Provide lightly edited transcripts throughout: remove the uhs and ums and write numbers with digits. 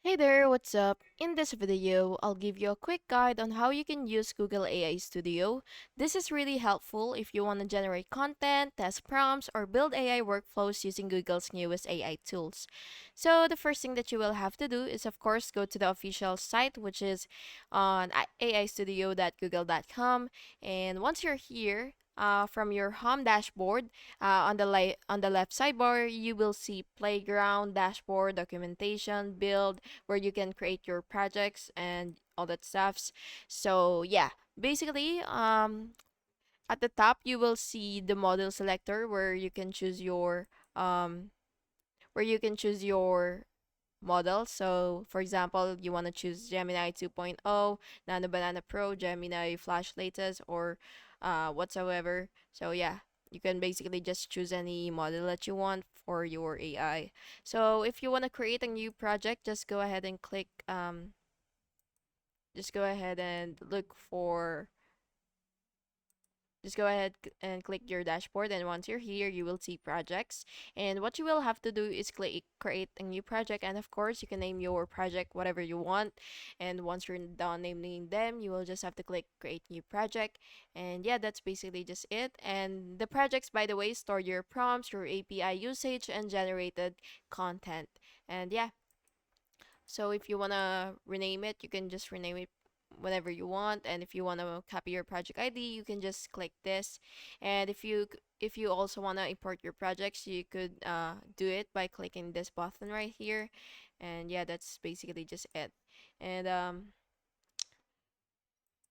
Hey there, what's up? In this video, I'll give you a quick guide on how you can use Google AI Studio. This is really helpful if you want to generate content, test prompts, or build AI workflows using Google's newest AI tools. So the first thing that you will have to do is of course go to the official site, which is on aistudio.google.com. And once you're here, from your home dashboard, on the left sidebar, you will see playground, dashboard, documentation, build, where you can create your projects and all that stuffs. So yeah, basically, at the top you will see the model selector where you can choose your um where you can choose your model. So for example, you want to choose Gemini 2.0, Nano Banana Pro, Gemini Flash Latest, or whatsoever. So yeah, you can basically just choose any model that you want for your AI. So if you want to create a new project, just go ahead and look for just go ahead and click your dashboard, and once you're here you will see projects, and what you will have to do is click create a new project, and of course you can name your project whatever you want, and once you're done naming them you will just have to click create new project. And yeah, that's basically just it. And the projects, by the way, store your prompts, your API usage, and generated content. And yeah, so if you want to rename it, you can just rename it whenever you want. And if you want to copy your project ID, you can just click this. And if you also want to import your projects, you could do it by clicking this button right here. And yeah, that's basically just it. And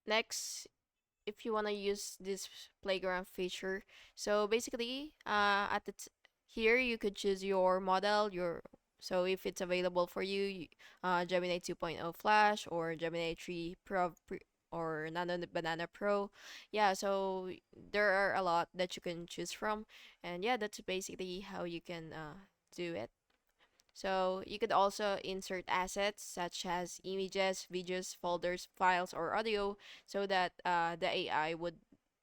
next, if you want to use this playground feature, so basically here you could choose your model, your so if it's available for you, Gemini 2.0 Flash or Gemini 3 Pro or Nano Banana Pro. Yeah, so there are a lot that you can choose from, and yeah, that's basically how you can do it. So you could also insert assets such as images, videos, folders, files, or audio, so that the AI would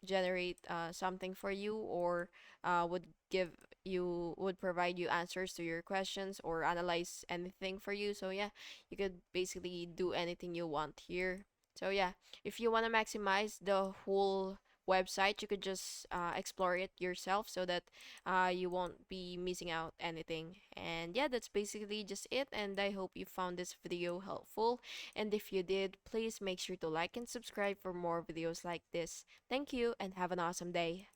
generate something for you, or would provide you answers to your questions or analyze anything for you. So yeah, you could basically do anything you want here. So yeah, if you want to maximize the whole website, you could just explore it yourself, so that you won't be missing out anything. And yeah, that's basically just it. And I hope you found this video helpful. And if you did, please make sure to like and subscribe for more videos like this. Thank you and have an awesome day.